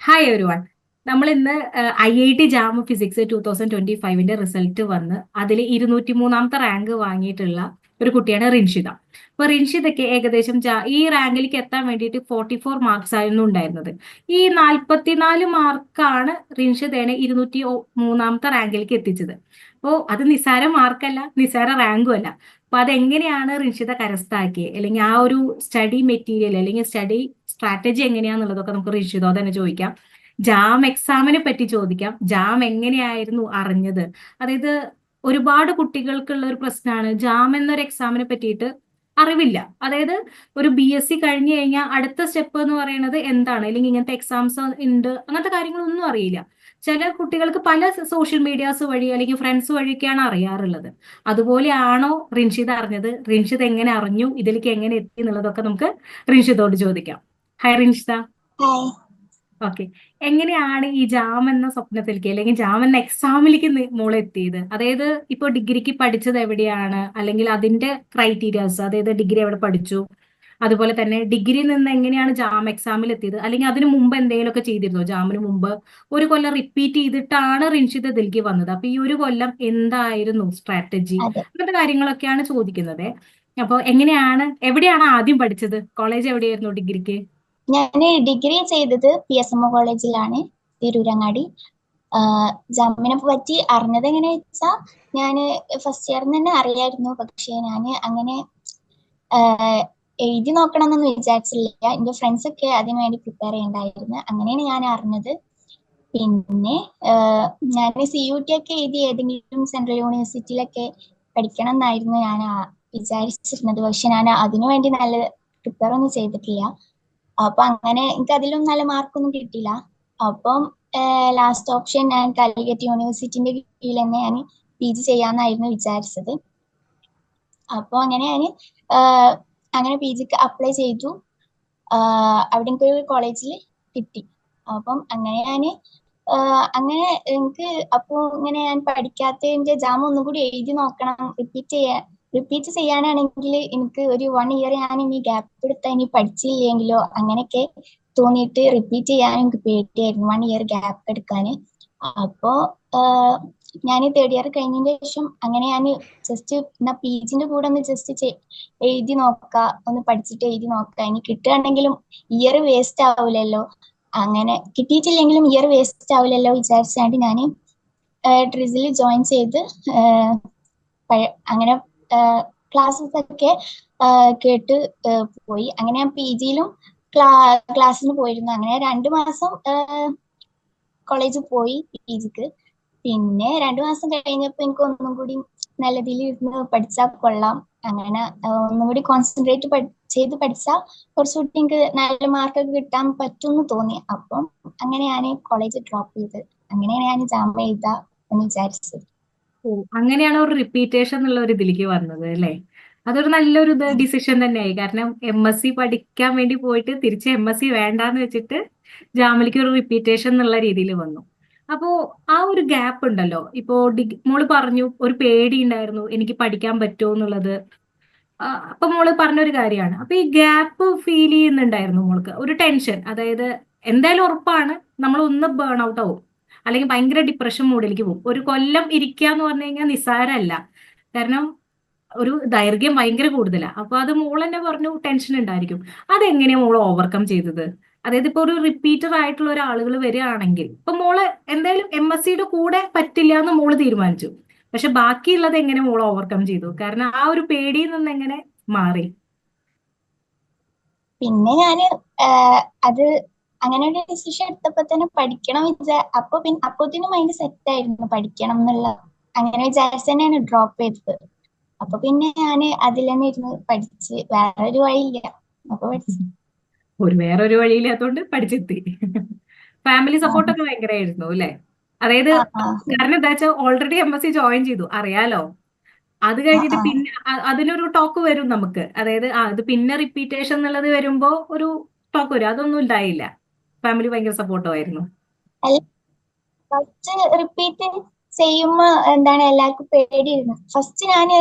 Hi every one. നമ്മൾ ഇന്ന് IIT jam physics 2025 result വന്ന് അതിൽ 203ാമത്തെ റാങ്ക് വാങ്ങിയിട്ടുള്ള ഒരു കുട്ടിയാണ് റിൻഷിത. അപ്പൊ റിൻഷിതയ്ക്ക് ഏകദേശം ഈ റാങ്കിലേക്ക് എത്താൻ വേണ്ടിയിട്ട് 44 മാർക്സ് ആയിരുന്നു ഉണ്ടായിരുന്നത്. ഈ 44 മാർക്കാണ് റിൻഷിതേനെ 203ാമത്തെ റാങ്കിലേക്ക് എത്തിച്ചത്. അപ്പോൾ അത് നിസ്സാര മാർക്കല്ല, നിസ്സാര റാങ്കും അല്ല. അപ്പൊ അതെങ്ങനെയാണ് റിൻഷിത കരസ്ഥമാക്കിയത്, അല്ലെങ്കിൽ ആ ഒരു സ്റ്റഡി മെറ്റീരിയൽ അല്ലെങ്കിൽ സ്റ്റഡി സ്ട്രാറ്റജി എങ്ങനെയാന്നുള്ളതൊക്കെ നമുക്ക് റിൻഷിതോ തന്നെ ചോദിക്കാം. ജാം എക്സാമിനെ പറ്റി ചോദിക്കാം. ജാം എങ്ങനെയായിരുന്നു അറിഞ്ഞത്? അതായത് ഒരുപാട് കുട്ടികൾക്കുള്ള ഒരു പ്രശ്നമാണ് ജാം എന്നൊരു എക്സാമിനെ പറ്റിയിട്ട് അറിവില്ല. അതായത് ഒരു BSc കഴിഞ്ഞു കഴിഞ്ഞാൽ അടുത്ത സ്റ്റെപ്പ് എന്ന് പറയുന്നത് എന്താണ്, അല്ലെങ്കിൽ ഇങ്ങനത്തെ എക്സാംസ് ഉണ്ട്, അങ്ങനത്തെ കാര്യങ്ങളൊന്നും അറിയില്ല. ചില കുട്ടികൾക്ക് പല സോഷ്യൽ മീഡിയാസ് വഴി അല്ലെങ്കിൽ ഫ്രണ്ട്സ് വഴിയൊക്കെയാണ് അറിയാറുള്ളത്. അതുപോലെയാണോ റിൻഷിത് അറിഞ്ഞത്? റിൻഷിത് എങ്ങനെ അറിഞ്ഞു? ഇതിലേക്ക് എങ്ങനെ എത്തി എന്നുള്ളതൊക്കെ നമുക്ക് റിൻഷിതോട് ചോദിക്കാം. ഹായ് റിൻഷിത. ഹായ്. ഓക്കെ. എങ്ങനെയാണ് ഈ ജാം എന്ന സ്വപ്നത്തിലേക്ക് അല്ലെങ്കിൽ ജാം എന്ന എക്സാമിലേക്ക് മോൾ എത്തിയത്? അതായത് ഇപ്പൊ ഡിഗ്രിക്ക് പഠിച്ചത് എവിടെയാണ്, അല്ലെങ്കിൽ അതിന്റെ ക്രൈറ്റീരിയാസ്, അതായത് ഡിഗ്രി എവിടെ പഠിച്ചു, അതുപോലെ തന്നെ ഡിഗ്രിയിൽ നിന്ന് എങ്ങനെയാണ് ജാം എക്സാമിൽ എത്തിയത്, അല്ലെങ്കിൽ അതിനു മുമ്പ് എന്തെങ്കിലുമൊക്കെ ചെയ്തിരുന്നോ? ജാമിന് മുമ്പ് ഒരു കൊല്ലം റിപ്പീറ്റ് ചെയ്തിട്ടാണ് റിൻഷിത് ഇതിലേക്ക് വന്നത്. അപ്പൊ ഈ ഒരു കൊല്ലം എന്തായിരുന്നു സ്ട്രാറ്റജി, അതെ, അങ്ങനത്തെ കാര്യങ്ങളൊക്കെയാണ് ചോദിക്കുന്നത്. അപ്പൊ എവിടെയാണ് ആദ്യം പഠിച്ചത്? കോളേജ് എവിടെയായിരുന്നു ഡിഗ്രിക്ക്? ഞാൻ ഡിഗ്രി ചെയ്തത് PSMO കോളേജിലാണ്, തിരൂരങ്ങാടി. ജാമിനെ പറ്റി അറിഞ്ഞത് എങ്ങനെയാ വെച്ചാൽ, ഞാൻ ഫസ്റ്റ് ഇയറിൽ തന്നെ അറിയായിരുന്നു. പക്ഷെ ഞാൻ അങ്ങനെ എഴുതി നോക്കണം എന്നൊന്നും വിചാരിച്ചില്ല. എന്റെ ഫ്രണ്ട്സ് ഒക്കെ അതിനു വേണ്ടി പ്രിപ്പയർ ചെയ്യണ്ടായിരുന്നു. അങ്ങനെയാണ് ഞാൻ അറിഞ്ഞത്. പിന്നെ ഞാൻ CUT ഒക്കെ എഴുതി ഏതെങ്കിലും സെൻട്രൽ യൂണിവേഴ്സിറ്റിയിലൊക്കെ പഠിക്കണം എന്നായിരുന്നു ഞാൻ വിചാരിച്ചിരുന്നത്. പക്ഷെ ഞാൻ അതിനു വേണ്ടി നല്ല പ്രിപ്പയർ ഒന്നും ചെയ്തിട്ടില്ല. അപ്പൊ അങ്ങനെ എനിക്ക് അതിലും നല്ല മാർക്കൊന്നും കിട്ടിയില്ല. അപ്പം ലാസ്റ്റ് ഓപ്ഷൻ ഞാൻ കാലിക്കറ്റ് യൂണിവേഴ്സിറ്റിന്റെ കീഴിൽ തന്നെ ഞാൻ PG ചെയ്യാന്നായിരുന്നു വിചാരിച്ചത്. അപ്പൊ അങ്ങനെ ഞാൻ അങ്ങനെ PGക്ക് അപ്ലൈ ചെയ്തു. അവിടെ എനിക്കൊരു കോളേജിൽ കിട്ടി. അപ്പം അങ്ങനെ ഞാൻ അങ്ങനെ എനിക്ക് അപ്പൊ ഇങ്ങനെ ഞാൻ പഠിക്കാത്തതിന്റെ ജാം ഒന്നും കൂടി എഴുതി നോക്കണം, റിപ്പീറ്റ് ചെയ്യാനാണെങ്കിൽ എനിക്ക് ഒരു 1 ഇയർ ഞാൻ ഇനി ഗ്യാപ്പ് എടുത്താൽ ഇനി പഠിച്ചില്ലെങ്കിലോ അങ്ങനെയൊക്കെ തോന്നിയിട്ട് റിപ്പീറ്റ് ചെയ്യാൻ എനിക്ക് പേടിയായിരുന്നു, 1 ഇയർ ഗ്യാപ്പ് എടുക്കാന്. അപ്പോ ഞാൻ തേർഡ് ഇയർ കഴിഞ്ഞതിന് ശേഷം അങ്ങനെ ഞാൻ ജസ്റ്റ് എന്നാ PGന്റെ കൂടെ ഒന്ന് ജസ്റ്റ് എഴുതി നോക്കാം, ഒന്ന് പഠിച്ചിട്ട് എഴുതി നോക്കാം, ഇനി കിട്ടുകയാണെങ്കിലും ഇയർ വേസ്റ്റ് ആവില്ലല്ലോ, അങ്ങനെ കിട്ടിയിട്ടില്ലെങ്കിലും ഇയർ വേസ്റ്റ് ആവില്ലല്ലോ വിചാരിച്ചാണ്ട് ഞാൻ ട്രിസിൽ ജോയിൻ ചെയ്ത് അങ്ങനെ ക്ലാസ്സസ് ഒക്കെ കേട്ട് പോയി. അങ്ങനെ ഞാൻ PGയിലും ക്ലാസ്സിന് പോയിരുന്നു. അങ്ങനെ 2 മാസം കോളേജിൽ പോയി PGക്ക്. പിന്നെ 2 മാസം കഴിഞ്ഞപ്പോൾ എനിക്ക് ഒന്നും കൂടി നല്ല രീതിയിൽ ഇരുന്ന് പഠിച്ചാൽ കൊള്ളാം, അങ്ങനെ ഒന്നും കൂടി കോൺസെൻട്രേറ്റ് ചെയ്ത് പഠിച്ചാൽ കുറച്ചുകൂടി എനിക്ക് നല്ല മാർക്കൊക്കെ കിട്ടാൻ പറ്റുമെന്ന് തോന്നി. അപ്പം അങ്ങനെ ഞാൻ കോളേജ് ഡ്രോപ്പ് ചെയ്ത് അങ്ങനെയാണ് ഞാൻ ജാം എഴുതാ എന്ന് വിചാരിച്ചത്. ഓ, അങ്ങനെയാണ് ഒരു റിപ്പീറ്റേഷൻ എന്നുള്ള ഒരു ഇതിലേക്ക് വന്നത് അല്ലേ? അതൊരു നല്ലൊരു ഡിസിഷൻ തന്നെയായി. കാരണം MSc പഠിക്കാൻ വേണ്ടി പോയിട്ട് തിരിച്ച് MSc വേണ്ടാന്ന് വെച്ചിട്ട് ജാമിലേക്ക് ഒരു റിപ്പീറ്റേഷൻ എന്നുള്ള രീതിയിൽ വന്നു. അപ്പോ ആ ഒരു ഗ്യാപ്പ് ഉണ്ടല്ലോ, ഇപ്പോ മോള് പറഞ്ഞു ഒരു പേടി ഉണ്ടായിരുന്നു എനിക്ക് പഠിക്കാൻ പറ്റുമോ എന്നുള്ളത്. അപ്പൊ മോള് പറഞ്ഞൊരു കാര്യമാണ്. അപ്പൊ ഈ ഗ്യാപ്പ് ഫീൽ ചെയ്യുന്നുണ്ടായിരുന്നു മോൾക്ക് ഒരു ടെൻഷൻ? അതായത് എന്തായാലും ഉറപ്പാണ് നമ്മൾ ഒന്ന് ബേൺ ഔട്ട് ആവും, അല്ലെങ്കിൽ ഭയങ്കര ഡിപ്രഷൻ മൂഡിലേക്ക് പോകും. ഒരു കൊല്ലം ഇരിക്കുക എന്ന് പറഞ്ഞു കഴിഞ്ഞാൽ നിസ്സാരമല്ല. കാരണം ഒരു ദൈർഘ്യം ഭയങ്കര കൂടുതലാണ്. അപ്പൊ അത് മോൾ തന്നെ പറഞ്ഞു ടെൻഷൻ ഉണ്ടായിരിക്കും. അതെങ്ങനെയാ മോൾ ഓവർകം ചെയ്തത്? അതായത് ഇപ്പൊ ഒരു റിപ്പീറ്റർ ആയിട്ടുള്ള ഒരാളുകൾ വരികയാണെങ്കിൽ, ഇപ്പൊ മോള് എന്തായാലും MScയുടെ കൂടെ പറ്റില്ല എന്ന് മോള് തീരുമാനിച്ചു. പക്ഷെ ബാക്കിയുള്ളത് എങ്ങനെ മോൾ ഓവർകം ചെയ്തു? കാരണം ആ ഒരു പേടിയിൽ നിന്ന് എങ്ങനെ മാറി? പിന്നെ ഞാന് അത് അങ്ങനെ ഒരു ഡിസിഷൻ എടുത്തപ്പോ തന്നെ പഠിക്കണം അപ്പോഴത്തേനും മൈൻഡ് സെറ്റ് ആയിരുന്നു പഠിക്കണം എന്നുള്ള. അങ്ങനെ വിചാരിച്ച് തന്നെയാണ് ഡ്രോപ്പ് ചെയ്തത്. അപ്പൊ പിന്നെ ഞാന് അതിൽ തന്നെ ഇരുന്ന് പഠിച്ച്, വേറൊരു വഴിയില്ല, അപ്പൊ പഠിച്ചു. വേറൊരു വഴിയില്ലാത്തോണ്ട് പഠിച്ചെത്തി. ഫാമിലി സപ്പോർട്ടൊക്കെ ഭയങ്കരമായിരുന്നു അല്ലെ? അതായത് ആ ആ കാരണം എന്താ വെച്ചാൽ ഓൾറെഡി MSc ജോയിൻ ചെയ്തു, അറിയാലോ. അത് കഴിഞ്ഞിട്ട് ആ പിന്നെ അതിനൊരു ടോക്ക് വരും നമുക്ക്. അതായത് അത് പിന്നെ റിപ്പീറ്റേഷൻ എന്നുള്ളത് വരുമ്പോ ഒരു ടോക്ക് വരും. അതൊന്നും ഉണ്ടായില്ല. ഫാമിലി ഭയങ്കര സപ്പോർട്ടുമായിരുന്നു. അല്ല, ഫസ്റ്റ് റിപ്പീറ്റ് ചെയ്യുമ്പോ എന്താണ് എല്ലാവർക്കും പേടിയായിരുന്നു. ഫസ്റ്റ്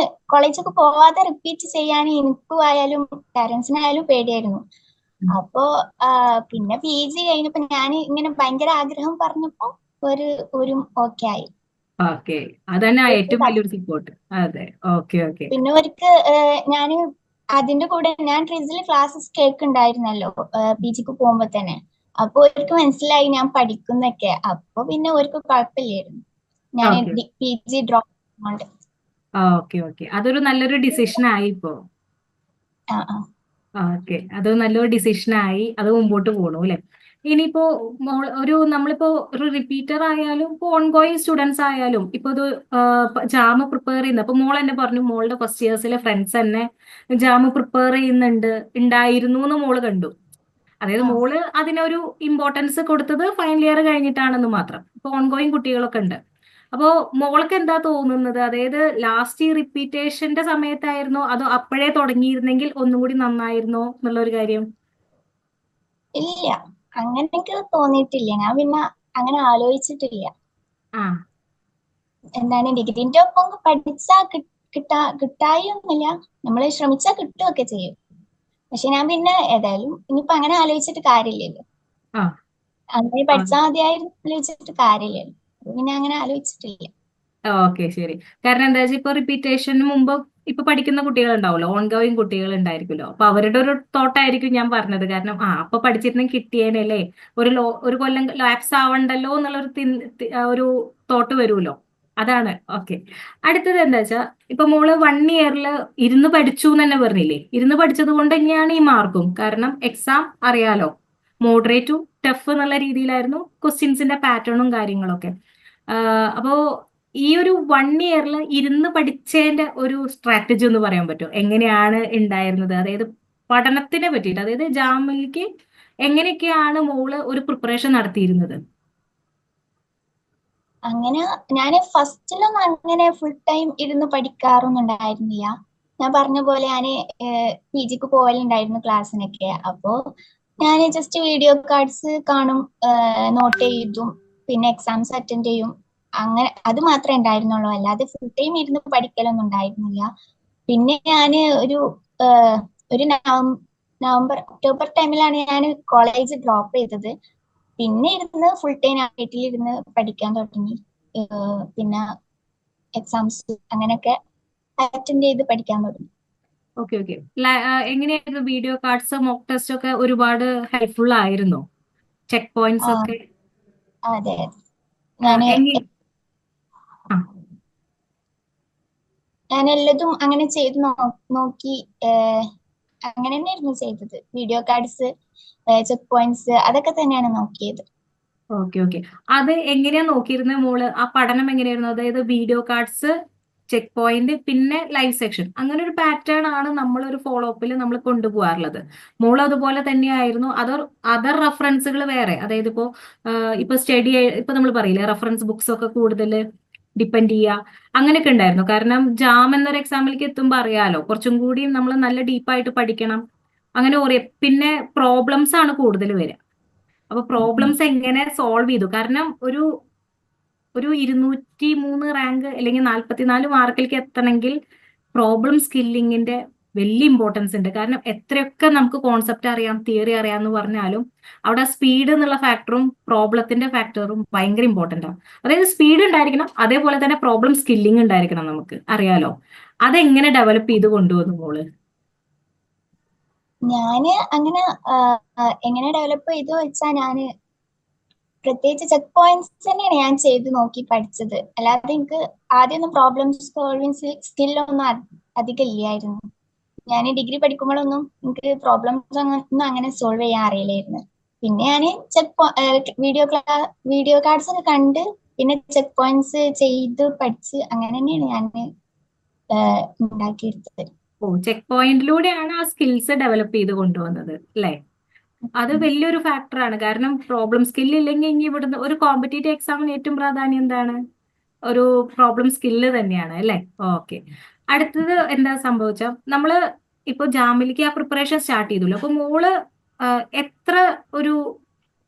കോളേജൊക്കെ പോവാതെ റിപ്പീറ്റ് ചെയ്യാൻ എനിക്കും ആയാലും പാരന്റ്സിനായാലും പേടിയായിരുന്നു. അപ്പോ പിന്നെ PG കഴിഞ്ഞപ്പോ ഞാൻ ഇങ്ങനെ ഭയങ്കര ആഗ്രഹം പറഞ്ഞപ്പോ ഒരു ഒരു ഓക്കെ ആയി. ഓക്കെ, അതന്നെ ഏറ്റവും വലിയൊരു സപ്പോർട്ട്. അതെ, ഓക്കെ ഓക്കെ. പിന്നെ ഒരിക്കൽ ഞാൻ അതിന്റെ കൂടെ ഞാൻ ട്രിസിൽ ക്ലാസ്സസ് കേൾക്കുന്നുണ്ടായിരുന്നല്ലോ PGക്ക് പോകുമ്പോ തന്നെ. അപ്പൊ അവർക്ക് മനസ്സിലായി ഞാൻ പഠിക്കുന്നൊക്കെ. അപ്പൊ പിന്നെ അവർക്ക് കുഴപ്പമില്ലായിരുന്നു ഞാൻ ഓക്കെ PG ഡ്രോപ്പ് ചെയ്യുന്നുണ്ട്. ഓക്കെ ഓക്കെ, അതൊരു നല്ലൊരു ഡിസിഷൻ ആയി ഇപ്പോ. ആ ആ ഓക്കെ, അത് നല്ലൊരു ഡിസിഷൻ ആയി, അത് മുമ്പോട്ട് പോകണു അല്ലെ. ഇനിയിപ്പോ നമ്മളിപ്പോ ഒരു റിപ്പീറ്റർ ആയാലും ഇപ്പൊ ഓൺഗോയിങ് സ്റ്റുഡൻസ് ആയാലും ഇപ്പൊ ഇത് ജാമ് പ്രിപ്പയർ ചെയ്യുന്നത്, അപ്പൊ മോൾ എന്നെ പറഞ്ഞു മോളുടെ ഫസ്റ്റ് ഇയേഴ്സിലെ ഫ്രണ്ട്സ് തന്നെ ജാമ് പ്രിപ്പയർ ഉണ്ടായിരുന്നു എന്ന് മോള് കണ്ടു. അതായത് ആ. മോള് അതിനൊരു ഇമ്പോർട്ടൻസ് കൊടുത്തത് ഫൈനൽ ഇയർ കഴിഞ്ഞിട്ടാണെന്ന് മാത്രം. ഇപ്പൊ ഓൺഗോയിങ് കുട്ടികളൊക്കെ ഉണ്ട്. അപ്പോ മോൾക്ക് എന്താ തോന്നുന്നത്, അതായത് ലാസ്റ്റ് ഈ റിപ്പീറ്റേഷന്റെ സമയത്തായിരുന്നോ അതോ അപ്പോഴേ തുടങ്ങിയിരുന്നെങ്കിൽ ഒന്നും കൂടി നന്നായിരുന്നോ എന്നുള്ള ഒരു കാര്യം? ഇല്ല, അങ്ങനെ എനിക്ക് തോന്നിയിട്ടില്ല. ഞാൻ പിന്നെ അങ്ങനെ ആലോചിച്ചിട്ടില്ല. ആ എന്താണ് ഡിഗ്രീന്റെ ഒപ്പം പഠിച്ചാ കിട്ടായൊന്നുമില്ല. നമ്മൾ ശ്രമിച്ചാൽ കിട്ടുകയൊക്കെ ചെയ്യും. പക്ഷെ ഞാൻ പിന്നെ ഏതായാലും ഇനിയിപ്പോ അങ്ങനെ ആലോചിച്ചിട്ട് കാര്യമില്ലല്ലോ. ആ അങ്ങനെ ആ പഠിച്ചാൽ മതിയായിരുന്നു ആലോചിച്ചിട്ട് കാര്യമില്ലല്ലോ. അപ്പൊ പിന്നെ അങ്ങനെ ആലോചിച്ചിട്ടില്ല. ഓക്കെ, ശരി. കാരണം എന്താ വെച്ചാൽ ഇപ്പൊ റിപ്പീറ്റേഷന് മുമ്പ് ഇപ്പൊ പഠിക്കുന്ന കുട്ടികൾ ഉണ്ടാവുമല്ലോ, ഓൺഗോയിങ് കുട്ടികൾ ഉണ്ടായിരിക്കുമല്ലോ. അപ്പൊ അവരുടെ ഒരു തോട്ടായിരിക്കും ഞാൻ പറഞ്ഞത്. കാരണം അപ്പൊ പഠിച്ചിരുന്നെങ്കിൽ കിട്ടിയേനല്ലേ, ഒരു കൊല്ലം ലാപ്സ് ആവണ്ടല്ലോ എന്നുള്ളൊരു ഒരു തോട്ട് വരുമല്ലോ. അതാണ്. ഓക്കെ, അടുത്തത് എന്താ വെച്ചാൽ ഇപ്പൊ മോള് 1 ഇയറിൽ ഇരുന്ന് പഠിച്ചു എന്ന് തന്നെ പറഞ്ഞില്ലേ. ഇരുന്ന് പഠിച്ചത് കൊണ്ട് തന്നെയാണ് ഈ മാർക്കും. കാരണം എക്സാം അറിയാലോ, മോഡറേറ്റ് ടു ടഫ് എന്നുള്ള രീതിയിലായിരുന്നു ക്വസ്റ്റ്യൻസിന്റെ പാറ്റേണും കാര്യങ്ങളൊക്കെ. അപ്പോ ഈ ഒരു 1 ഇയറിൽ ഇരുന്ന് പഠിച്ചതിന്റെ ഒരു സ്ട്രാറ്റജി ഒന്ന് പറയാൻ പറ്റുമോ? എങ്ങനെയാണ് ഉണ്ടായിരുന്നത്? അതായത് പഠനത്തിനെ പറ്റിയിട്ട്, അതായത് ജാമിലേക്ക് എങ്ങനെയൊക്കെയാണ് മോള് ഒരു പ്രിപ്പറേഷൻ നടത്തിയിരുന്നത്? അങ്ങനെ ഞാൻ ഫസ്റ്റിലൊന്നും അങ്ങനെ ഫുൾ ടൈം ഇരുന്ന് പഠിക്കാറൊന്നും ഉണ്ടായിരുന്നില്ല. ഞാൻ പറഞ്ഞ പോലെ ഞാൻ PGക്ക് പോവലുണ്ടായിരുന്നു ക്ലാസ്സിനൊക്കെ. അപ്പോ ഞാൻ ജസ്റ്റ് വീഡിയോ കാർഡ്സ് കാണും, നോട്ട് എഴുതും, പിന്നെ എക്സാംസ് അറ്റൻഡ് ചെയ്യും. അങ്ങനെ അത് മാത്രമേ ഉണ്ടായിരുന്നുള്ളൂ. അല്ലാതെ ഫുൾ ടൈം ഇരുന്ന് പഠിക്കലൊന്നും ഉണ്ടായിരുന്നില്ല. പിന്നെ ഞാൻ ഒരു ഏഹ്, ഒരു നവംബർ ഒക്ടോബർ ടൈമിലാണ് ഞാൻ കോളേജ് ഡ്രോപ്പ് ചെയ്തത്. പിന്നെ ഇരുന്ന് ഫുൾ ടൈം വീട്ടിലിരുന്ന് പഠിക്കാൻ തുടങ്ങി. പിന്നെ എക്സാംസ് അങ്ങനെയൊക്കെ അറ്റൻഡ് ചെയ്ത് പഠിക്കാൻ തുടങ്ങി. ഓക്കെ ഓക്കെ, എങ്ങനെയായിരുന്നു വീഡിയോ കാർഡ്സ്, മോക്ക് ടെസ്റ്റ് ഒക്കെ ഒരുപാട് ഹെൽപ്ഫുൾ ആയിരുന്നോ? ചെക്ക് പോയിന്റ്സ് ആ ഒക്കെ അതെ, ഞാന് എങ്ങനെ? ആ ഞാൻ എല്ലതും അങ്ങനെ ചെയ്ത് നോക്കി. അങ്ങനെ തന്നെയായിരുന്നു ചെയ്തത്. വീഡിയോ കാർഡ്സ്, ചെക്ക് പോയിന്റ്സ് അതൊക്കെ തന്നെയാണ് നോക്കിയത്. ഓക്കെ ഓക്കെ, അത് എങ്ങനെയാ നോക്കിയിരുന്നത് മോള്? ആ പഠനം എങ്ങനെയായിരുന്നു? അതായത് വീഡിയോ കാർഡ്സ്, ചെക്ക് പോയിന്റ്, പിന്നെ ലൈവ് സെക്ഷൻ, അങ്ങനെ ഒരു പാറ്റേൺ ആണ് നമ്മളൊരു ഫോളോ അപ്പിൽ നമ്മൾ കൊണ്ടുപോകാറുള്ളത്. മോൾ അതുപോലെ തന്നെയായിരുന്നു? അതർ റെഫറൻസുകൾ വേറെ, അതായത് ഇപ്പൊ സ്റ്റഡി, ഇപ്പൊ നമ്മൾ പറയില്ലേ റെഫറൻസ് ബുക്സ് ഒക്കെ കൂടുതൽ ഡിപ്പെൻഡ് ചെയ്യുക, അങ്ങനെയൊക്കെ ഉണ്ടായിരുന്നു? കാരണം ജാം എന്നൊരു എക്സാമിലേക്ക് എത്തുമ്പോൾ അറിയാലോ, കുറച്ചും കൂടി നമ്മൾ നല്ല ഡീപ്പായിട്ട് പഠിക്കണം. അങ്ങനെ പിന്നെ പ്രോബ്ലംസ് ആണ് കൂടുതൽ വരിക. അപ്പൊ പ്രോബ്ലംസ് എങ്ങനെ സോൾവ് ചെയ്തു? കാരണം ഒരു ഒരു 203 റാങ്ക് അല്ലെങ്കിൽ 44 മാർക്കിലേക്ക് എത്തണമെങ്കിൽ പ്രോബ്ലം സ്കില്ലിങ്ങിന്റെ വലിയ ഇമ്പോർട്ടൻസ് ഉണ്ട്. കാരണം എത്രയൊക്കെ നമുക്ക് കോൺസെപ്റ്റ് അറിയാം, തിയറി അറിയാം എന്ന് പറഞ്ഞാലും അവിടെ സ്പീഡ് എന്നുള്ള ഫാക്ടറും പ്രോബ്ലത്തിന്റെ ഫാക്ടറും ഭയങ്കര ഇമ്പോർട്ടന്റ് ആണ്. അതായത് സ്പീഡ് ഉണ്ടായിരിക്കണം, അതേപോലെ തന്നെ പ്രോബ്ലം സ്കില്ലിംഗ് ഉണ്ടായിരിക്കണം. നമുക്ക് അറിയാലോ, അതെങ്ങനെ ഡെവലപ്പ് ചെയ്ത് കൊണ്ടുവന്നു മോള്? ഞാന് അങ്ങനെ എങ്ങനെ ഡെവലപ്പ് ചെയ്തു വെച്ചാൽ ഞാന് പ്രത്യേകിച്ച് ചെക്ക് പോയിന്റ്സ് തന്നെയാണ് ഞാൻ ചെയ്ത് നോക്കി പഠിച്ചത്. അല്ലാതെ എനിക്ക് ആദ്യമൊന്നും പ്രോബ്ലം സോൾവിങ് സ്കില്ലൊന്നും അധികം ഇല്ലായിരുന്നു. ഞാൻ ഡിഗ്രി പഠിക്കുമ്പോഴൊന്നും എനിക്ക് പ്രോബ്ലംസ് ഒന്നും അങ്ങനെ സോൾവ് ചെയ്യാൻ അറിയില്ലായിരുന്നു. പിന്നെ ഞാൻ വീഡിയോ കാർഡ്സ് ഒക്കെ കണ്ട് പിന്നെ ചെക്ക് പോയിന്റ്സ് ചെയ്ത് പഠിച്ച് അങ്ങനെ തന്നെയാണ് ഞാൻ ഉണ്ടാക്കിയെടുത്തത്. ചെക്ക് പോയിന്റിലൂടെയാണ് ആ സ്കിൽസ് ഡെവലപ്പ് ചെയ്ത് കൊണ്ടുവന്നത് അല്ലേ? അത് വലിയൊരു ഫാക്ടറാണ്. കാരണം പ്രോബ്ലം സ്കില്ല് ഇല്ലെങ്കിൽ ഇനി ഇവിടുന്ന് ഒരു കോമ്പറ്റേറ്റീവ് എക്സാമിന് ഏറ്റവും പ്രാധാന്യം എന്താണ്? ഒരു പ്രോബ്ലം സ്കില്ല് തന്നെയാണ് അല്ലേ? ഓക്കെ, അടുത്തത് എന്താ സംഭവിച്ച നമ്മള് ഇപ്പൊ ജാമിലേക്ക് ആ പ്രിപ്പറേഷൻ സ്റ്റാർട്ട് ചെയ്തല്ലോ. അപ്പൊ മോള് എത്ര ഒരു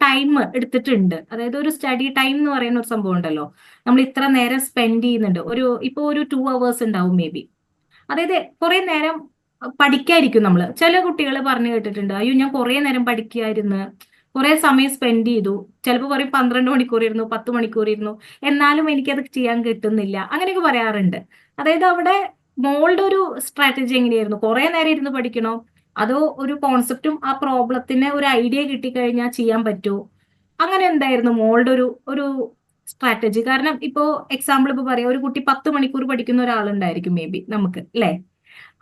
ടൈം എടുത്തിട്ടുണ്ട്? അതായത് ഒരു സ്റ്റഡി ടൈം എന്ന് പറയുന്ന ഒരു സംഭവം ഉണ്ടല്ലോ, നമ്മൾ ഇത്ര നേരം സ്പെൻഡ് ചെയ്യുന്നുണ്ട്. ഇപ്പൊ ഒരു 2 hours ഉണ്ടാവും മേ ബി. അതായത് കുറെ നേരം പഠിക്കായിരിക്കും നമ്മള്. ചില കുട്ടികൾ പറഞ്ഞു കേട്ടിട്ടുണ്ട്, അയ്യോ ഞാൻ കുറെ നേരം പഠിക്കായിരുന്നു, കുറെ സമയം സ്പെൻഡ് ചെയ്തു, ചിലപ്പോൾ പറയും 12 മണിക്കൂർ ഇരുന്നു, 10 മണിക്കൂർ ഇരുന്നു, എന്നാലും എനിക്കത് ചെയ്യാൻ കിട്ടുന്നില്ല, അങ്ങനെയൊക്കെ പറയാറുണ്ട്. അതായത് അവിടെ മോളുടെ ഒരു സ്ട്രാറ്റജി എങ്ങനെയായിരുന്നു? കുറെ നേരം ഇരുന്ന് പഠിക്കണോ, അതോ ഒരു കോൺസെപ്റ്റും ആ പ്രോബ്ലത്തിന് ഒരു ഐഡിയ കിട്ടിക്കഴിഞ്ഞാൽ ചെയ്യാൻ പറ്റുമോ, അങ്ങനെ എന്തായിരുന്നു മോളുടെ ഒരു ഒരു സ്ട്രാറ്റജി? കാരണം ഇപ്പോ എക്സാമ്പിൾ ഇപ്പൊ പറയാം, ഒരു കുട്ടി 10 മണിക്കൂർ പഠിക്കുന്ന ഒരാളുണ്ടായിരിക്കും മേ ബി നമുക്ക്, അല്ലെ?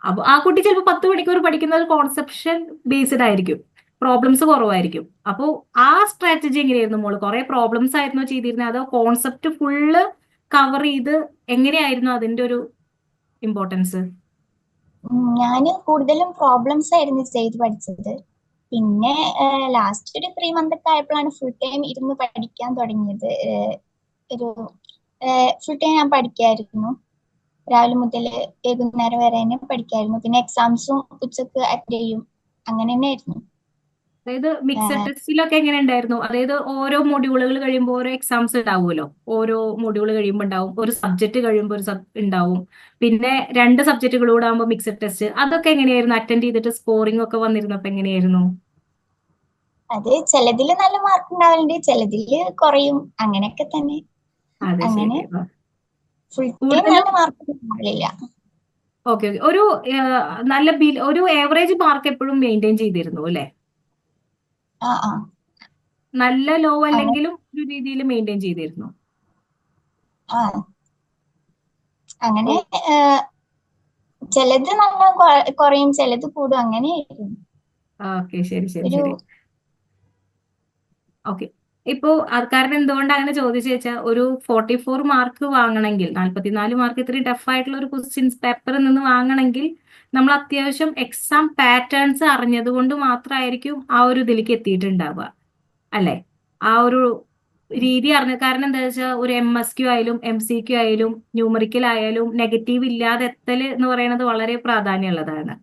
അപ്പൊ ആ കുട്ടി ചിലപ്പോൾ 10 മണിക്കൂർ പഠിക്കുന്നത് കോൺസെപ്ഷൻ ബേസ്ഡ് ആയിരിക്കും, പ്രോബ്ലംസ് കുറവായിരിക്കും. അപ്പോൾ ആ സ്ട്രാറ്റജി എങ്ങനെയായിരുന്നു മോള്? കുറെ പ്രോബ്ലംസ് ആയിരുന്നോ ചെയ്തിരുന്നത്, അതോ കോൺസെപ്റ്റ് ഫുള്ള് കവർ ചെയ്ത് എങ്ങനെയായിരുന്നു അതിന്റെ ഒരു ഇമ്പോർട്ടൻസ്? ഞാൻ കൂടുതലും പ്രോബ്ലംസ് ആയിരുന്നു ചെയ്ത് പഠിച്ചത്. പിന്നെ ലാസ്റ്റ് ഒരു 3 മന്ത് ഒക്കെ ആയപ്പോഴാണ് ഫുൾ ടൈം ഇരുന്ന് പഠിക്കാൻ തുടങ്ങിയത്. ഒരു ഫുൾ ടൈം ഞാൻ പഠിക്കായിരുന്നു, രാവിലെ മുതൽ വൈകുന്നേരം വരെ തന്നെ പഠിക്കായിരുന്നു. പിന്നെ എക്സാംസും ഉച്ചക്ക് അറ്റൻഡ് ചെയ്യും, അങ്ങനെ തന്നെ ആയിരുന്നു. അതായത് മിക്സഡ് ടെസ്റ്റിലൊക്കെ എങ്ങനെ ഉണ്ടായിരുന്നു? അതായത് ഓരോ മൊഡ്യൂളുകൾ കഴിയുമ്പോൾ ഓരോ എക്സാംസ് ഉണ്ടാവുമല്ലോ, ഓരോ മൊഡ്യൂൾ കഴിയുമ്പോൾ ഉണ്ടാവും, ഒരു സബ്ജക്ട് കഴിയുമ്പോൾ ഒരു ഉണ്ടാവും, പിന്നെ 2 സബ്ജക്റ്റുകളൂടെ ആകുമ്പോൾ മിക്സഡ് ടെസ്റ്റ്. അതൊക്കെ എങ്ങനെയായിരുന്നു? അറ്റൻഡ് ചെയ്തിട്ട് സ്കോറിംഗ് ഒക്കെ വന്നിരുന്നപ്പോ എങ്ങനെയായിരുന്നു? അത് ചിലതില് നല്ല മാർക്ക് ഉണ്ടാവലുണ്ട്, ചിലതില് കുറയും, അങ്ങനെയൊക്കെ തന്നെ. അതെ, അങ്ങനെ ശരി. ഫുൾ ടൈം കൂടുതലും നല്ല മാർക്ക് ഉണ്ടാവില്ല. Okay, okay. ഒരു നല്ല ഒരു ആവറേജ് മാർക്ക് എപ്പോഴും മെയിൻറ്റെയിൻ ചെയ്തിരുന്നു അല്ലെ? ആ ആ നല്ല ലോ അങ്ങനെ അല്ലെങ്കിലും ഒരു രീതിയിൽ മെയിൻറ്റെയിൻ ചെയ്തിരുന്നു. ആ ഓ, അങ്ങനെ ചിലത് നല്ല കുറയും, ചിലത് കൂടും, അങ്ങനെയായിരുന്നു. ഓക്കെ, ശരി, ശരി, ഒരു ശരി. ഓക്കെ. ഇപ്പോ കാരണം എന്തുകൊണ്ട് അങ്ങനെ ചോദിച്ചു വെച്ചാൽ, ഒരു 44 മാർക്ക് വാങ്ങണമെങ്കിൽ, 44 മാർക്ക് ഇത്രയും ടഫ് ആയിട്ടുള്ള ഒരു ക്വസ്റ്റ്യൻസ് പേപ്പറിൽ നിന്ന് വാങ്ങണമെങ്കിൽ നമ്മൾ അത്യാവശ്യം എക്സാം പാറ്റേൺസ് അറിഞ്ഞത് കൊണ്ട് മാത്രമായിരിക്കും ആ ഒരു ഇതിലേക്ക് എത്തിയിട്ടുണ്ടാവുക, അല്ലെ? ആ ഒരു രീതി അറിഞ്ഞ കാരണം എന്താ വെച്ചാൽ, ഒരു MSQ ആയാലും MCQ ആയാലും ന്യൂമറിക്കൽ ആയാലും നെഗറ്റീവ് ഇല്ലാതെ എത്തല് എന്ന് പറയുന്നത് വളരെ പ്രാധാന്യമുള്ളതാണ്.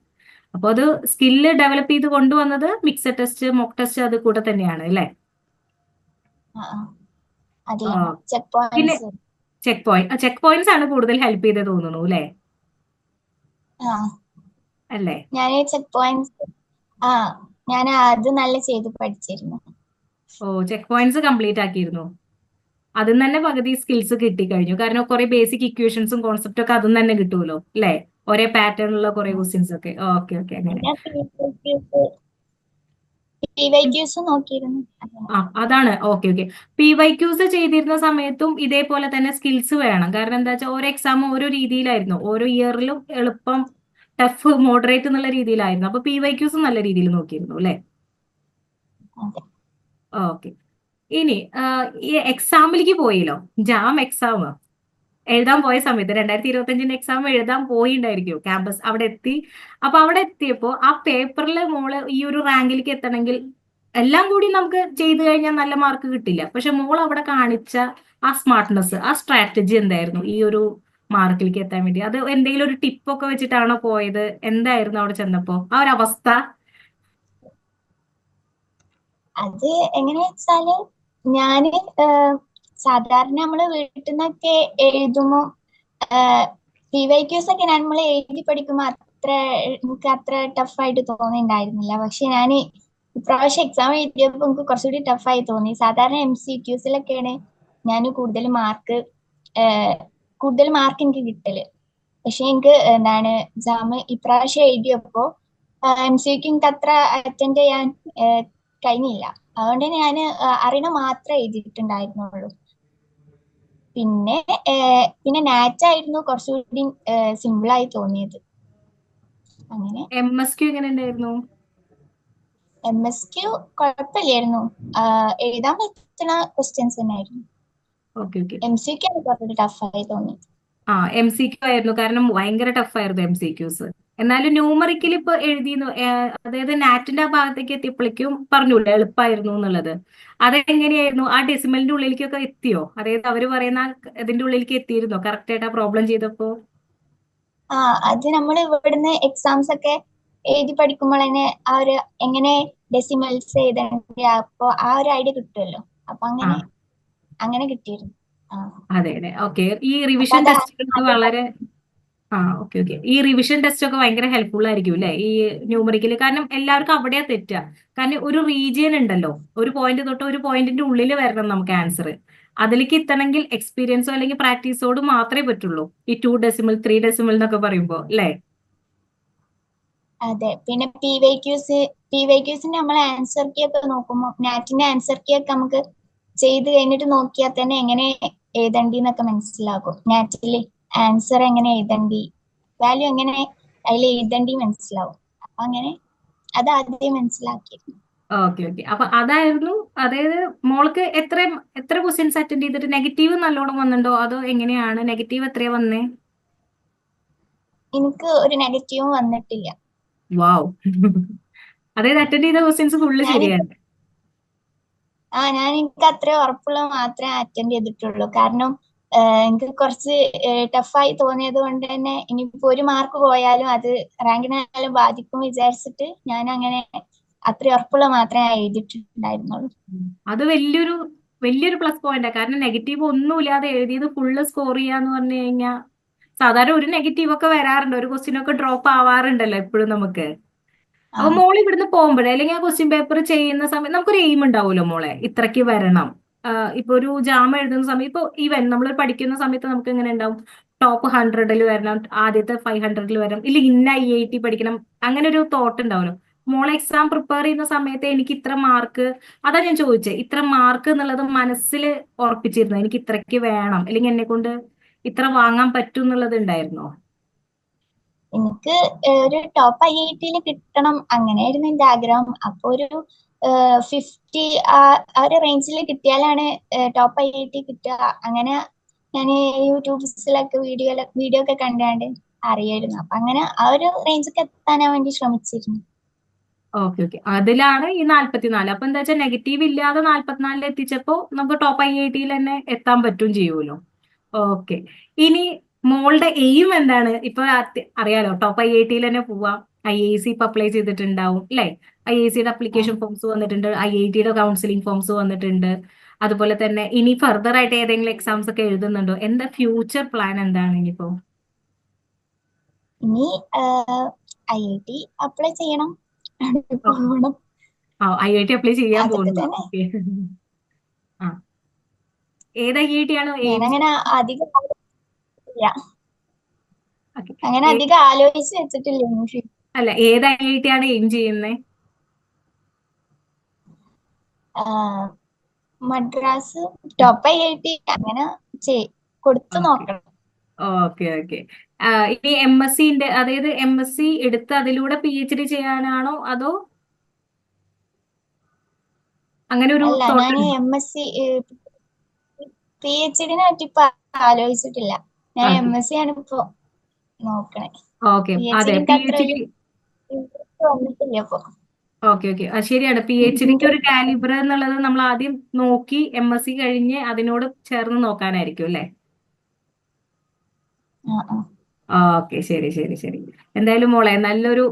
അപ്പൊ അത് സ്കില്ല് ഡെവലപ്പ് ചെയ്ത് കൊണ്ടുവന്നത് മിക്സഡ് ടെസ്റ്റ്, മോക്ക് ടെസ്റ്റ് അത് കൂടെ തന്നെയാണ്, അല്ലെ? ആ ആ അത് ആ, ചെയ്യണം, ചെക്ക് പിന്നെ പോയിന്റ്സ്. ചെക്ക് പോയിന്റ്സ് ആണ് കൂടുതൽ ഹെൽപ്പ് ചെയ്ത് തോന്നുന്നു, അല്ലെ? ആ അല്ലേ? ഞാൻ ചെക്ക് പോയിന്റ്സ്, ആ ഞാൻ അത് നല്ല ചെയ്ത് പഠിച്ചിരുന്നു. ഓ, ചെക്ക് പോയിന്റ്സ് കംപ്ലീറ്റ് ആക്കിയിരുന്നു. അതിൽ തന്നെ പകുതി സ്കിൽസ് കിട്ടിക്കഴിഞ്ഞു. കാരണം കുറെ ബേസിക് ഇക്വേഷൻസും കോൺസെപ്റ്റും ഒക്കെ അതിൽ തന്നെ കിട്ടുമല്ലോ, അല്ലെ? ഒരേ പാറ്റേണിലുള്ള കുറെ ക്വസ്റ്റ്യൻസ് ഒക്കെ. ഓക്കെ, ഓക്കെ, അങ്ങനെ. പിന്നെ PYQs നോക്കിയിരുന്നു. അതാണ്. Okay, okay. PYQs ചെയ്തിരുന്ന സമയത്തും ഇതേപോലെ തന്നെ സ്കിൽസ് വേണം. കാരണം എന്താ വെച്ചാൽ ഓരോ എക്സാമും ഓരോ രീതിയിലായിരുന്നു, ഓരോ ഇയറിലും എളുപ്പം, ടഫ്, മോഡറേറ്റ് എന്നുള്ള രീതിയിലായിരുന്നു. അപ്പൊ PYQs നല്ല രീതിയിൽ നോക്കിയിരുന്നു, അല്ലെ? അതെ. ഓക്കെ. ഇനി ഈ എക്സാമിലേക്ക് പോയല്ലോ, ജാം എക്സാം എഴുതാൻ പോയ സമയത്ത് 2025 എക്സാം എഴുതാൻ പോയിണ്ടായിരിക്കും, ക്യാമ്പസ് അവിടെ എത്തി. അപ്പൊ അവിടെ എത്തിയപ്പോ ആ പേപ്പറിൽ മോള് ഈ ഒരു റാങ്കിലേക്ക് എത്തണമെങ്കിൽ എല്ലാം കൂടി നമുക്ക് ചെയ്തു കഴിഞ്ഞാൽ നല്ല മാർക്ക് കിട്ടില്ല. പക്ഷെ മോൾ അവിടെ കാണിച്ച ആ സ്മാർട്ട്നെസ്, ആ സ്ട്രാറ്റജി എന്തായിരുന്നു ഈ ഒരു മാർക്കിലേക്ക് എത്താൻ വേണ്ടി? അത് എന്തെങ്കിലും ഒരു ടിപ്പൊക്കെ വെച്ചിട്ടാണോ പോയത്? എന്തായിരുന്നു അവിടെ ചെന്നപ്പോ ആ ഒരു അവസ്ഥ? അത് എങ്ങനെ വെച്ചാല്, ഞാന് സാധാരണ നമ്മള് വീട്ടിൽ നിന്നൊക്കെ എഴുതുമ്പോ PYQs ഒക്കെ നമ്മൾ എഴുതി പഠിക്കുമ്പോ എനിക്ക് അത്ര ടഫായിട്ട് തോന്നിണ്ടായിരുന്നില്ല. പക്ഷെ ഞാൻ ഇപ്രാവശ്യം എക്സാം എഴുതിയപ്പോൾ എനിക്ക് കുറച്ചുകൂടി ടഫായി തോന്നി. സാധാരണ MCQസിലൊക്കെയാണ് ഞാൻ കൂടുതൽ മാർക്ക് എനിക്ക് കിട്ടല്. പക്ഷെ എനിക്ക് എന്താണ് എക്സാം ഇപ്രാവശ്യം എഴുതിയപ്പോ MCQ എനിക്ക് അത്ര അറ്റൻഡ് ചെയ്യാൻ കഴിഞ്ഞില്ല. അതുകൊണ്ട് ഞാൻ അറിയണ മാത്രമേ എഴുതിയിട്ടുണ്ടായിരുന്നുള്ളൂ. പിന്നെ പിന്നെ നാറ്റ് ആയിരുന്നു കുറച്ചുകൂടി സിമ്പിൾ ആയി തോന്നിയത്. അങ്ങനെ MSQ എങ്ങനെ ഉണ്ടായിരുന്നു? MSQ കുഴപ്പമില്ലായിരുന്നു, എഴുതാൻ പറ്റുന്ന ക്വസ്റ്റ്യൻസ് തന്നെയായിരുന്നു. Okay, okay. MCQ ആണ് കുറച്ചുകൂടി ടഫായി തോന്നി. MCQ ആയിരുന്നു, കാരണം ഭയങ്കര ടഫായിരുന്നു MCQs. എന്നാലും ന്യൂമറിക്കൽ ഇപ്പൊ എഴുതിയിരുന്നു, അതായത് നാറ്റിന്റെ ആ ഭാഗത്തേക്ക് എത്തിയപ്പോഴേക്കും പറഞ്ഞൂല്ലേ എളുപ്പമായിരുന്നു എന്നുള്ളത്. അതെങ്ങനെയായിരുന്നു? ആ ഡെസിമലിന്റെ ഉള്ളിലേക്കൊക്കെ എത്തിയോ? അതായത് അവര് പറയുന്ന ഇതിന്റെ ഉള്ളിലേക്ക് എത്തിയിരുന്നോ കറക്റ്റ് ആയിട്ട് ആ പ്രോബ്ലം ചെയ്തപ്പോ? അത് നമ്മൾ ഇവിടുന്ന് എക്സാംസ് ഒക്കെ എഴുതി പഠിക്കുമ്പോൾ തന്നെ ആ ഒരു എങ്ങനെ ഡെസിമൽസ് എഴുതേണ്ട അപ്പൊ ആ ഒരു ഐഡിയ കിട്ടുമല്ലോ. അപ്പൊ ആ, അങ്ങനെ കിട്ടിയിരുന്നു. ആ അതെ, അതെ. ഓക്കെ. ഈ അപ്പൊ റിവിഷൻ അതാ ടെസ്റ്റുകൾക്ക് വളരെ ഓക്കെ ഓക്കെ. ഈ റിവിഷൻ ടെസ്റ്റ് ഒക്കെ ഭയങ്കര ഹെൽപ്ഫുൾ ആയിരിക്കും അല്ലേ ഈ ന്യൂമറിക്കല്? കാരണം എല്ലാവർക്കും അവിടെയാ തെറ്റുക. കാരണം ഒരു റീജിയൻ ഉണ്ടല്ലോ, ഒരു പോയിന്റ് തൊട്ട് ഒരു പോയിന്റിന്റെ ഉള്ളിൽ വരണം നമുക്ക് ആൻസർ. അതിലേക്ക് എത്തണമെങ്കിൽ എക്സ്പീരിയൻസോ അല്ലെങ്കിൽ പ്രാക്ടീസോട് മാത്രമേ പറ്റുള്ളൂ. ഈ 2 ഡെസിമൽ 3 ഡെസിമൽ എന്നൊക്കെ പറയുമ്പോ അല്ലേ? അതെ, പിന്നെ പി വൈ ക്യൂസിന്റെ നമ്മൾ ആൻസർ കീ ഒക്കെ നോക്കുമ്പോൾ നാറ്റിന്റെ ആൻസർ കീ ഒക്കെ നമുക്ക് ചെയ്ത് കഴിഞ്ഞിട്ട് നോക്കിയാൽ തന്നെ എങ്ങനെ എഴുതണ്ടി എന്നൊക്കെ മനസ്സിലാകും. നാറ്റില് ആൻസർ എങ്ങനെ എഴുതണ്ടി, വാല്യൂ എങ്ങനെ അതിൽ എഴുതണ്ടി മനസ്സിലാവും. അപ്പൊ അങ്ങനെ അത് ആദ്യം മനസ്സിലാക്കിയിരുന്നു. Okay okay. അപ്പൊ അതായിരുന്നു, അതായത് മോൾക്ക് എത്ര എത്ര ക്വസ്റ്റ്യൻസ് അറ്റൻഡ് ചെയ്തിട്ട് നെഗറ്റീവ് നല്ലോണം വന്നിട്ടുണ്ടോ അതോ എങ്ങനെയാണ്? നെഗറ്റീവ് എത്രയാ വന്നേ? എനിക്ക് ഒരു നെഗറ്റീവും വന്നിട്ടില്ല. വാവ്. അതായത് അറ്റൻഡ് ചെയ്ത ക്വസ്റ്റ്യൻസ് ഫുള്ള് ഞാൻ ശരിയാണ്. എനിക്ക് അത്ര ഉറപ്പുള്ള മാത്രമേ അറ്റൻഡ് ചെയ്തിട്ടുള്ളൂ. കാരണം എനിക്ക് കുറച്ച് ടഫായി തോന്നിയത് കൊണ്ട് തന്നെ ഇനിയിപ്പോ ഒരു മാർക്ക് പോയാലും അത് റാങ്കിനായാലും ബാധിക്കും വിചാരിച്ചിട്ട് ഞാൻ അങ്ങനെ അത്ര ഉറപ്പുള്ള മാത്രമേ എഴുതിയിട്ടുണ്ടായിരുന്നുള്ളൂ. അത് വലിയൊരു വലിയൊരു പ്ലസ് പോയിന്റാ. കാരണം നെഗറ്റീവ് ഒന്നുമില്ലാതെ എഴുതിയത് ഫുള്ള് സ്കോർ ചെയ്യാന്ന് പറഞ്ഞു കഴിഞ്ഞാൽ, സാധാരണ ഒരു നെഗറ്റീവ് ഒക്കെ വരാറുണ്ട്, ഒരു ക്വസ്റ്റ്യൻ ഒക്കെ ഡ്രോപ്പ് ആവാറുണ്ടല്ലോ എപ്പോഴും നമുക്ക്. ആ അപ്പൊ മോൾ ഇവിടുന്ന് പോകുമ്പോഴേ അല്ലെങ്കിൽ ആ ക്വസ്റ്റ്യൻ പേപ്പർ ചെയ്യുന്ന സമയത്ത് നമുക്കൊരു എയിം ഉണ്ടാവുമല്ലോ മോളെ, ഇത്രയ്ക്ക് വരണം. ഇപ്പൊ ഒരു ജാം എഴുതുന്ന സമയം, ഇപ്പൊ ഈവൻ നമ്മൾ പഠിക്കുന്ന സമയത്ത് നമുക്ക് എങ്ങനെ ഉണ്ടാവും, ടോപ്പ് 100-ൽ വരണം, ആദ്യത്തെ 500-ൽ വരണം, ഇല്ല ഇന്ന IIT പഠിക്കണം, അങ്ങനെ ഒരു തോട്ട് ഉണ്ടാവുമല്ലോ. മോളെ എക്സാം പ്രിപ്പയർ ചെയ്യുന്ന സമയത്ത് എനിക്ക് ഇത്ര മാർക്ക്, അതാ ഞാൻ ചോദിച്ചത്, ഇത്ര മാർക്ക് എന്നുള്ളത് മനസ്സിൽ ഉറപ്പിച്ചിരുന്നു, എനിക്ക് ഇത്രയ്ക്ക് വേണം അല്ലെങ്കിൽ എന്നെ കൊണ്ട് ഇത്ര വാങ്ങാൻ പറ്റും എന്നുള്ളത് ഉണ്ടായിരുന്നോ? എനിക്ക് ഒരു ടോപ്പ് IIT-ൽ കിട്ടണം അങ്ങനെയായിരുന്നു എന്റെ ആഗ്രഹം. അപ്പൊ ഒരു 50 ആ ഒരു റേഞ്ചിൽ കിട്ടിയാലാണ് ടോപ്പ് IIT കിട്ടുക. അങ്ങനെ ഞാൻ യൂട്യൂബ്സിലൊക്കെ വീഡിയോ ഒക്കെ കണ്ടാണ്ട് അറിയായിരുന്നു. അപ്പൊ അങ്ങനെ ആ ഒരു റേഞ്ചൊക്കെ എത്താൻ വേണ്ടി ശ്രമിച്ചിരുന്നു. Okay okay. അതിലാണ് ഈ 44. അപ്പൊ എന്താ വെച്ചാൽ നെഗറ്റീവ് ഇല്ലാതെ 44-ൽ എത്തിച്ചപ്പോ നമുക്ക് ടോപ്പ് IIT-ൽ തന്നെ എത്താൻ പറ്റും ചെയ്യുമല്ലോ. ഓക്കെ. ഇനി മോളുടെ എയിം എന്താണ്? ഇപ്പൊ അറിയാലോ, ടോപ്പ് IIT-ൽ തന്നെ പോവാം. IISc ഇപ്പൊ അപ്ലൈ ചെയ്തിട്ടുണ്ടാവും അല്ലെ? IIScയുടെ അപ്ലിക്കേഷൻ ഫോംസ് വന്നിട്ടുണ്ട്, IIT-യുടെ കൗൺസിലിംഗ് ഫോംസ് വന്നിട്ടുണ്ട്. അതുപോലെ തന്നെ ഇനി ഫർദർ ആയിട്ട് ഏതെങ്കിലും എക്സാംസ് ഒക്കെ എഴുതുന്നുണ്ടോ? എന്താ ഫ്യൂച്ചർ പ്ലാൻ എന്താണ് ഇനിയിപ്പോ? ഇനി IIT അപ്ലൈ ചെയ്യണം, പോകണം, IIT അപ്ലൈ ചെയ്യാൻ അതൊക്കെ പോകുന്നു. തന്നെ. ഓക്കെ. ആ, ഏത് IIT ആണോ എയിം? ഞാനങ്ങനെ അധികം ഇല്ല. ഓക്കെ. അങ്ങനെ അധികം ആലോചിച്ച് വെച്ചിട്ടില്ല ഇനി. അല്ല, ഏത് IIT ആണ് എയിം ചെയ്യുന്നത്? മദ്രാസ്, ടോപ്പ് IIT അങ്ങനെ കൊടുത്തു ഓക്കെ നോക്കണം. Okay okay. ഇനി MSc അതായത് MSc എടുത്ത് അതിലൂടെ PhD ചെയ്യാനാണോ അതോ അങ്ങനെ ഒരു അല്ല, ഞാൻ തോട്ട്? MSc PhD പറ്റി ഇപ്പൊ ആലോചിച്ചിട്ടില്ല. ഞാൻ ഓക്കെ MSc ആണ് ഇപ്പൊ നോക്കണേ. ഓക്കെ. PhD അതെ, എനിക്ക് അത്ര PhD. ഒരു interest വന്നിട്ടില്ല ഇപ്പൊ. ഓക്കെ ഓക്കെ, ശരിയാണ്. PhDക്ക് ഒരു കാലിബർ എന്നുള്ളത് നമ്മൾ ആദ്യം നോക്കി MSc കഴിഞ്ഞ് അതിനോട് ചേർന്ന് നോക്കാനായിരിക്കും അല്ലേ? ഓക്കെ, ശരി ശരി ശരി. എന്തായാലും മോളെ നല്ലൊരു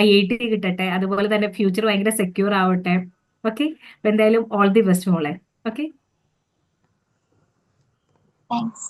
IIT കിട്ടട്ടെ, അതുപോലെ തന്നെ ഫ്യൂച്ചർ ഭയങ്കര സെക്യൂർ ആവട്ടെ. ഓക്കെ. അപ്പൊ എന്തായാലും ഓൾ ദി ബെസ്റ്റ് മോളെ. ഓക്കെ. താങ്ക്സ്.